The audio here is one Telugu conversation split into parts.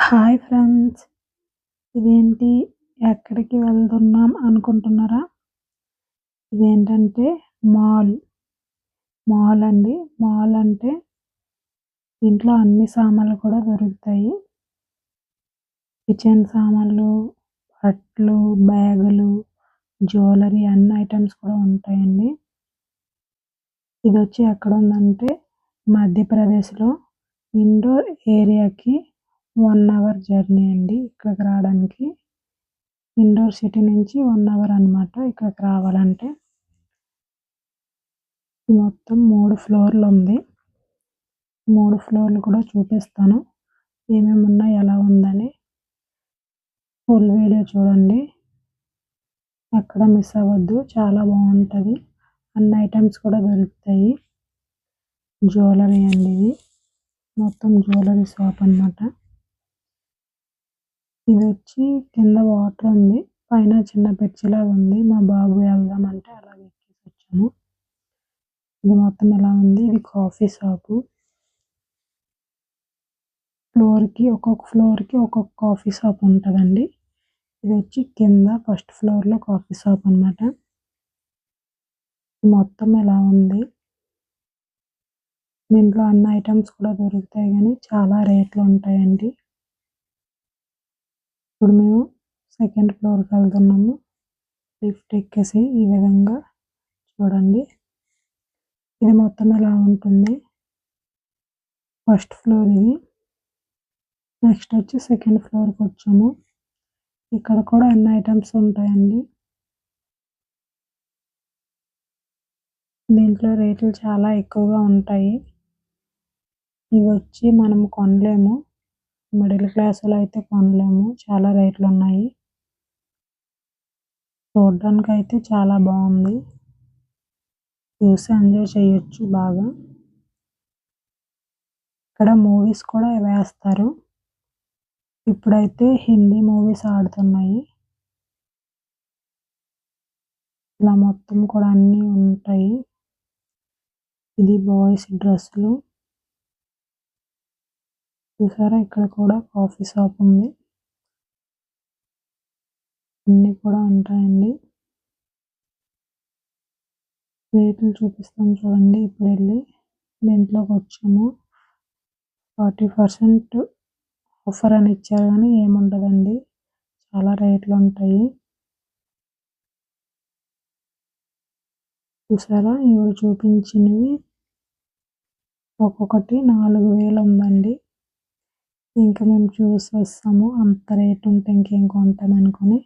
Hi friends! ఇదేంటి ఎక్కడికి వెళ్తున్నాం అనుకుంటున్నారా? ఇదేంటంటే మాల్. మాల్ అండి. మాల్ అంటే ఇంట్లో అన్ని సామాన్లు కూడా దొరుకుతాయి. కిచెన్ సామాన్లు, బట్టలు, బ్యాగులు, జ్యువెలరీ అన్ని ఐటెమ్స్ కూడా ఉంటాయండి. ఇదొచ్చి ఎక్కడుందంటే మధ్యప్రదేశ్‌లో ఇండోర్ ఏరియాకి 1 అవర్ జర్నీ అండి ఇక్కడికి రావడానికి. ఇండోర్ సిటీ నుంచి 1 అవర్ అనమాట ఇక్కడికి రావాలంటే. మొత్తం 3 ఫ్లోర్‌లుంది. 3 ఫ్లోర్‌లు కూడా చూపిస్తాను. ఏమేమి ఉన్నాయి, ఎలా ఉందని. ఫుల్ వీడియో చూడండి. ఎక్కడ మిస్ అవ్వద్దు. చాలా బాగుంటది. అన్ని ఐటెమ్స్ కూడా దొరుకుతాయి. జ్యువెలరీ అండి ఇది. మొత్తం జ్యువెలరీ షాప్ అనమాట. ఇదొచ్చి కింద వాటర్ ఉంది. పైన చిన్న పిచ్చిలాగా ఉంది. మా బాబు వెళ్దామంటే అలాగే ఎక్కేసి వచ్చాము. ఇది మొత్తం ఎలా ఉంది. ఇది కాఫీ షాపు. ఒక్కొక్క ఫ్లోర్‌కి ఒక్కొక్క కాఫీ షాప్ ఉంటదండి. ఇదొచ్చి కింద ఫస్ట్ ఫ్లోర్‌లో కాఫీ షాప్ అనమాట. మొత్తం ఎలా ఉంది. దీంట్లో అన్ని ఐటెమ్స్ కూడా దొరుకుతాయి గానీ చాలా రేట్లు ఉంటాయండి. ఇప్పుడు మేము సెకండ్ ఫ్లోర్‌కి వెళ్తున్నాము. లిఫ్ట్ ఎక్కేసి ఈ విధంగా చూడండి. ఇది మొత్తం ఎలా ఉంటుంది. ఫస్ట్ ఫ్లోర్ ఇది. నెక్స్ట్ వచ్చి సెకండ్ ఫ్లోర్‌కి వచ్చాము. ఇక్కడ కూడా అన్ని ఐటెమ్స్ ఉంటాయండి. దీంట్లో రేట్లు చాలా ఎక్కువగా ఉంటాయి. ఇవొచ్చి మనం కొనలేము. మిడిల్ క్లాస్‌లో అయితే కొనలేము. చాలా రేట్లు ఉన్నాయి. చూడ్డానికైతే చాలా బాగుంది. చూసి ఎంజాయ్ చేయొచ్చు బాగా. ఇక్కడ మూవీస్ కూడా వేస్తారు. ఇప్పుడైతే హిందీ మూవీస్ ఆడుతున్నాయి. ఇలా మొత్తం కూడా అన్నీ ఉంటాయి. ఇది బాయ్స్ డ్రెస్సులు. చూసారా, ఇక్కడ కూడా కాఫీ షాప్ ఉంది. అన్నీ కూడా ఉంటాయండి. రేట్లు చూపిస్తాను చూడండి. ఇప్పుడు వెళ్ళి దీంట్లోకి వచ్చాము. 40% ఆఫర్ అని ఇచ్చారు కానీ ఏముండదండి. చాలా రేట్లు ఉంటాయి. చూసారా, ఇవి చూపించినవి ఒక్కొక్కటి 4000 ఉందండి. ఇంకా మేము చూసి వస్తాము. అంత రేట్ ఉంటే ఇంకేం కొంటాం అనుకుని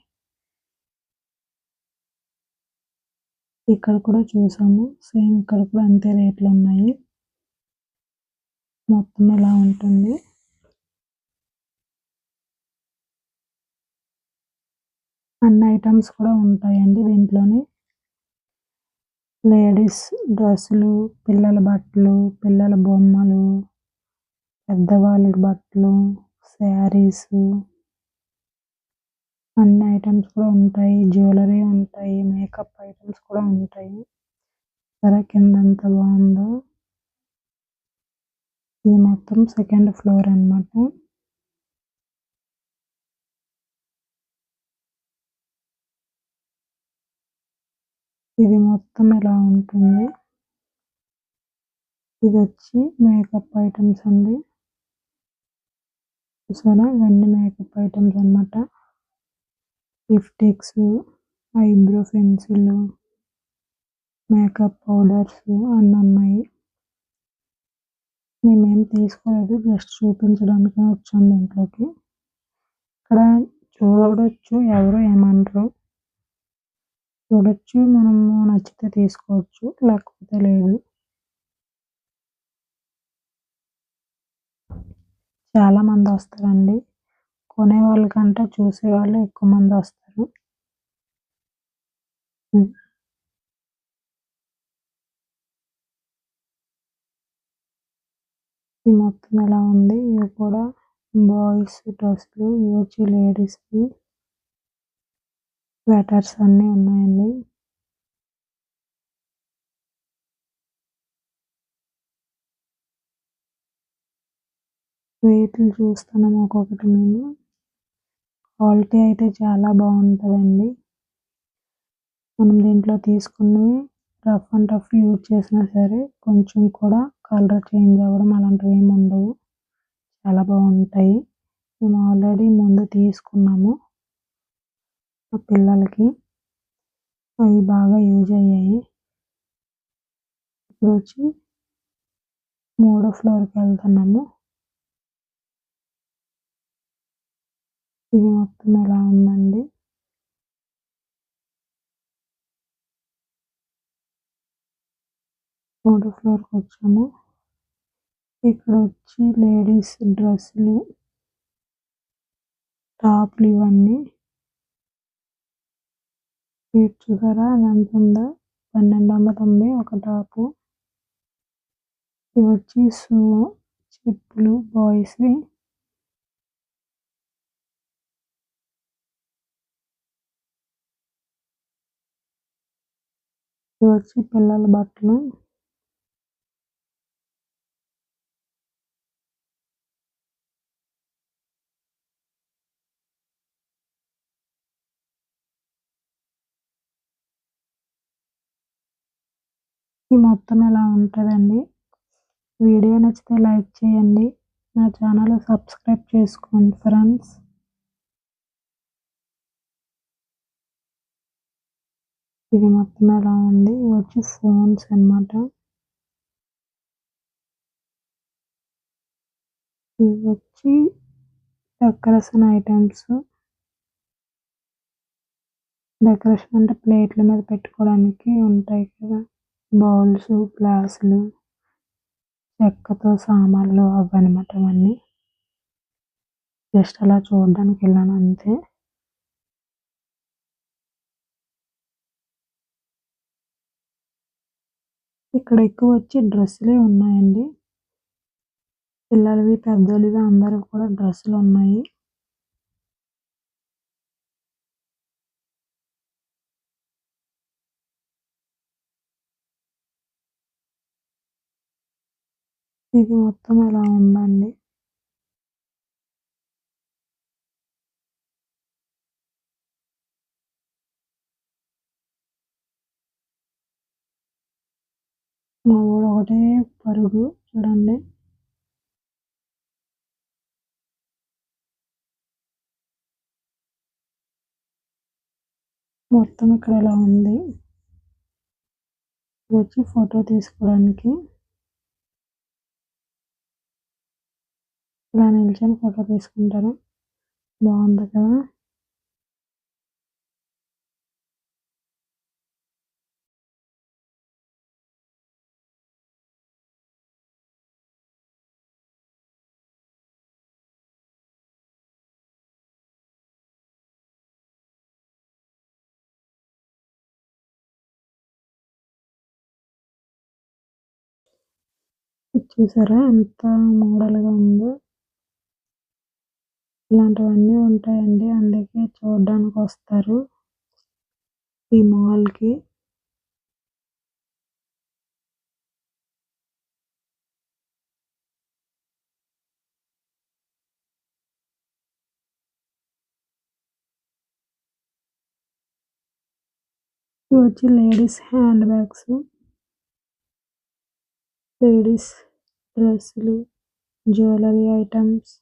ఇక్కడ కూడా చూసాము. సేమ్ ఇక్కడ కూడా అంతే రేట్లు ఉన్నాయి. మొత్తం ఎలా ఉంటుంది. అన్ని ఐటమ్స్ కూడా ఉంటాయండి దీంట్లోనే. లేడీస్ డ్రెస్సులు, పిల్లల బట్టలు, పిల్లల బొమ్మలు, పెద్దవాళ్ళ బట్టలు, శారీసు, అన్ని ఐటమ్స్ కూడా ఉంటాయి. జ్యువెలరీ ఉంటాయి. మేకప్ ఐటమ్స్ కూడా ఉంటాయి. సరే, కింద ఎంత బాగుందో. ఇది మొత్తం సెకండ్ ఫ్లోర్ అనమాట. ఇది మొత్తం ఇలా ఉంటుంది. ఇది వచ్చి మేకప్ ఐటమ్స్ అండి. చూసారా, ఇవన్నీ మేకప్ ఐటమ్స్ అనమాట. Lipsticks, eyebrow pencil, makeup powders అన్నీ ఉన్నాయి. మేమేం తీసుకోలేదు. జస్ట్ చూపించడానికి వచ్చాము దీంట్లోకి. ఇక్కడ చూడొచ్చు, ఎవరు ఏమనరు. చూడొచ్చు, మనము నచ్చితే తీసుకోవచ్చు, లేకపోతే లేదు. చాలా మంది వస్తారండి. కొనే వాళ్ళకంటే చూసేవాళ్ళు ఎక్కువ మంది వస్తారు. ఇది మొత్తం ఎలా ఉంది. ఇవి కూడా బాయ్స్ డ్రెస్సులు. ఇవి వచ్చి లేడీస్‌వి. స్వెటర్స్ అన్నీ ఉన్నాయండి. రేట్లు చూస్తున్నాం ఒక్కొక్కటి మేము. క్వాలిటీ అయితే చాలా బాగుంటుందండి. మనం దీంట్లో తీసుకున్నవి రఫ్ అండ్ టఫ్ యూజ్ చేసినా సరే కొంచెం కూడా కలర్ చేంజ్ అవ్వడం అలాంటివి ఏమి ఉండవు. చాలా బాగుంటాయి. మేము ఆల్రెడీ ముందు తీసుకున్నాము మా పిల్లలకి. అవి బాగా యూజ్ అయ్యాయి. ఇప్పుడు వచ్చి మూడో ఫ్లోర్కి వెళ్తున్నాము. ఇది మొత్తం ఎలా ఉందండి. మూడో ఫ్లోర్కి వచ్చాము. ఇక్కడ వచ్చి లేడీస్ డ్రెస్సులు, టాప్లు ఇవన్నీ. రేట్ చూసారా ఎంత ఉందో, 1200 ఉంది ఒక టాపు. ఇవి వచ్చి చెప్పులు బాయ్స్వి. ఇవి వచ్చి పిల్లల బట్టలు. ఈ మొత్తం ఎలా ఉంటుందండి. వీడియో నచ్చితే లైక్ చేయండి. నా ఛానల్ సబ్స్క్రైబ్ చేసుకోండి ఫ్రెండ్స్. ఇది మొత్తం ఎలా ఉంది. ఇవి వచ్చి ఫోన్స్ అన్నమాట. ఇవి వచ్చి డెకరేషన్ ఐటమ్స్. డెకరేషన్ అంటే ప్లేట్ల మీద పెట్టుకోవడానికి ఉంటాయి కదా, బౌల్స్, గ్లాసులు, చెక్కతో సామాన్లు అవన్నమాట. అవన్నీ జస్ట్ అలా చూడడానికి వెళ్ళాను అంతే. ఇక్కడ ఎక్కువ వచ్చి డ్రెస్సులే ఉన్నాయండి. పిల్లలవి, పెద్దోళ్ళవి అందరూ కూడా డ్రెస్సులు ఉన్నాయి. ఇది మొత్తం ఎలా ఉందండి. మా ఊరు ఒకటే పరుగు చూడండి. మొత్తం ఇక్కడ ఎలా ఉంది. ఇది వచ్చి ఫోటో తీసుకోవడానికి. ఇలా నిల్చొని ఫోటో తీసుకుంటారు. బాగుంది కదా. ఇది చూసారా ఎంత మోడల్గా ఉందో. ఇలాంటివన్నీ ఉంటాయండి, అందుకే చూడడానికి వస్తారు ఈ మాల్కి. ఇవి వచ్చి లేడీస్ హ్యాండ్ బ్యాగ్స్, లేడీస్ డ్రెస్సులు, జ్యువెలరీ ఐటమ్స్.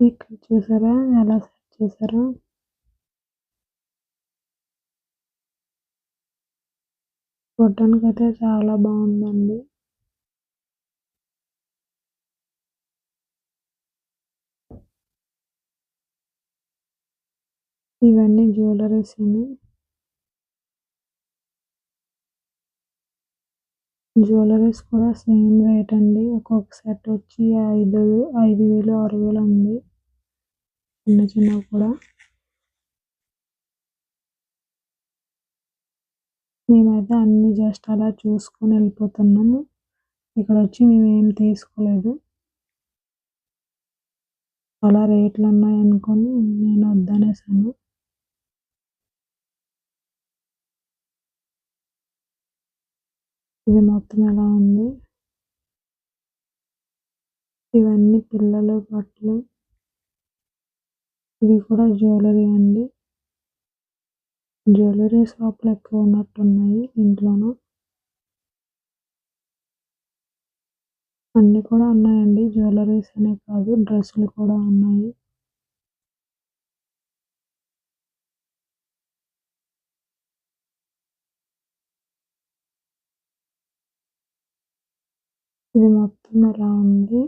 ఇక్కడ చూసారా ఎలా సెట్ చేశారో. చూడడానికి అయితే చాలా బాగుందండి. ఇవన్నీ జ్యువెలరీస్ అండి. జ్యువెలరీస్ కూడా సేమ్ రేట్ అండి. ఒక్కొక్క సెట్ వచ్చి 5,000, 6,000 ఉంది. చిన్న చిన్నవి కూడా. మేమైతే అన్ని జస్ట్ అలా చూసుకొని వెళ్ళిపోతున్నాము. ఇక్కడ వచ్చి మేము ఏం తీసుకోలేదు. అలా రేట్లు ఉన్నాయనుకొని నేను వద్దనేసాను. ఇది మొత్తం ఎలా ఉంది. ఇవన్నీ పిల్లల బట్టలు. ఇవి కూడా జ్యువెలరీ అండి. జ్యువెలరీ షాపులు ఎక్కువ ఉన్నట్టున్నాయి ఇంట్లోనూ. అన్నీ కూడా ఉన్నాయండి. జ్యువెలరీస్ అనే కాదు, డ్రెస్సులు కూడా ఉన్నాయి. ఇది మొత్తం ఎలా ఉంది.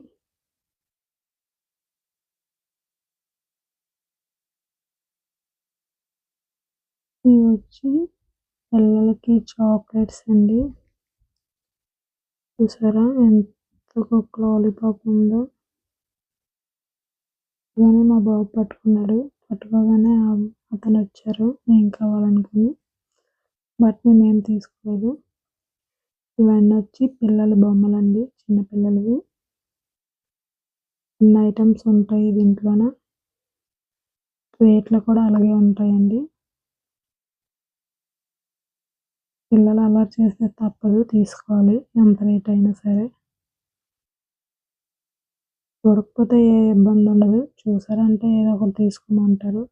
ఇవి వచ్చి పిల్లలకి చాక్లెట్స్ అండి. చూసారా ఎంత ఒక్కొక్క లాలీపాప్ ఉందో. ఇవన్నీ మా బాబు పట్టుకున్నాడు. పట్టుకోగానే అతను వచ్చారు ఏం కావాలనుకుని. బట్ మేమేం తీసుకోలేదు. ఇవన్నీ వచ్చి పిల్లల బొమ్మలండి, చిన్నపిల్లలవి. అన్ని ఐటమ్స్ ఉంటాయి దీంట్లోన. రేట్లు కూడా అలాగే ఉంటాయండి. పిల్లలు అల్లరి చేస్తే తప్పదు, తీసుకోవాలి ఎంత రేట్ అయినా సరే. చూడకపోతే ఏ ఇబ్బంది ఉండదు. చూసారంటే ఏదో ఒకటి తీసుకోమంటారు.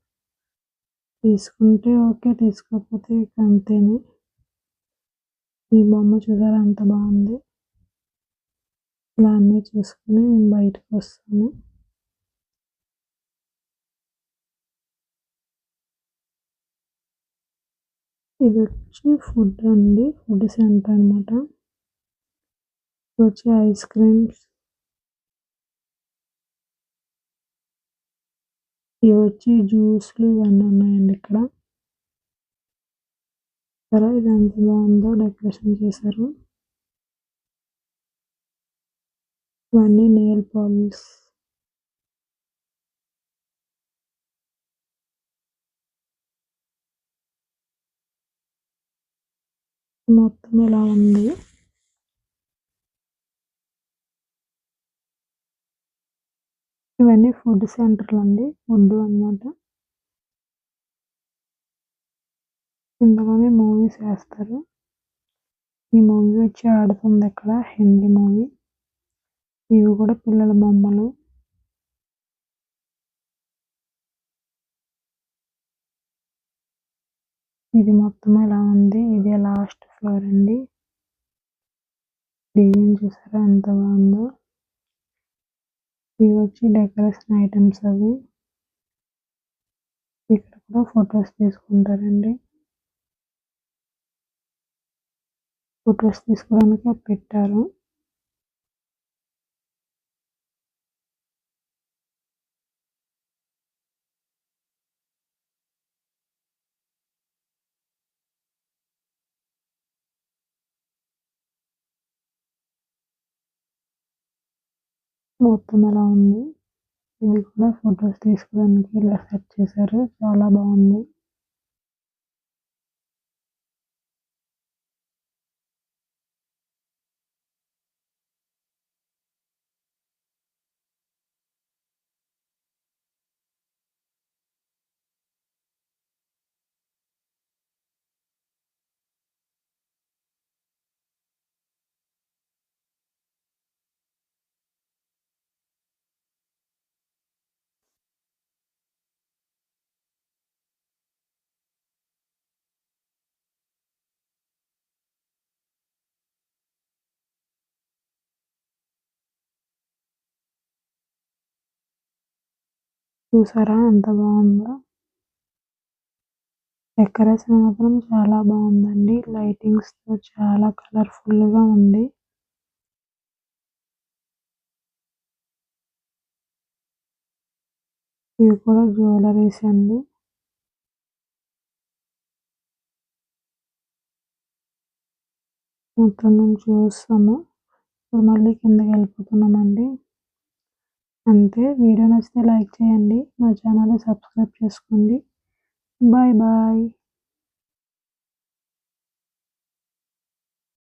తీసుకుంటే ఓకే, తీసుకోకపోతే ఇక అంతేని. ఈ బొమ్మ చూసారా ఎంత బాగుంది. ఇలా అన్నీ చూసుకుని మేము బయటకు వస్తాము. ఇది వచ్చి ఫుడ్ అండి, ఫుడ్ సెంటర్ అనమాట. ఇది వచ్చి ఐస్ క్రీమ్స్. ఇవి వచ్చి జ్యూస్లు ఇవన్నీ ఉన్నాయండి ఇక్కడ. సరే ఇది ఎంత బాగుందో డెకరేషన్ చేశారు. ఇవన్నీ నెయిల్ పాలిష్. మొత్తం ఇలా ఉంది. ఇవన్నీ ఫుడ్ సెంటర్లు అండి, ఫుడ్ అన్నమాట. ఇందులోనే మూవీస్ వేస్తారు. ఈ మూవీ వచ్చి ఆడుతుంది ఇక్కడ, హిందీ మూవీ. ఇవి కూడా పిల్లల బొమ్మలు. ఇది మొత్తం ఎలా ఉంది. ఇదే లాస్ట్ ఫ్లోర్ అండి. డిజైన్ చూసారా ఎంత బాగుందో. ఇవి వచ్చి డెకరేషన్ ఐటమ్స్ అవి. ఇక్కడ కూడా ఫొటోస్ తీసుకుంటారండి. ఫొటోస్ తీసుకోవడానికి పెట్టారు. మొత్తం ఎలా ఉంది. ఇది కూడా ఫొటోస్ తీసుకోవడానికి ఇలా సెట్ చేశారు. చాలా బాగుంది. చూసారా ఎంత బాగుందో. డెకరేషన్ మాత్రం చాలా బాగుందండి. లైటింగ్స్ తో చాలా కలర్ఫుల్ గా ఉంది. ఇవి కూడా జ్యువెలరీస్ అండి. మొత్తం మేము చూస్తాము. ఇప్పుడు మళ్ళీ కిందకి వెళ్ళిపోతున్నామండి. అంతే. వీడియో నచ్చితే లైక్ చేయండి. మా ఛానల్ సబ్స్క్రైబ్ చేసుకోండి. Bye bye.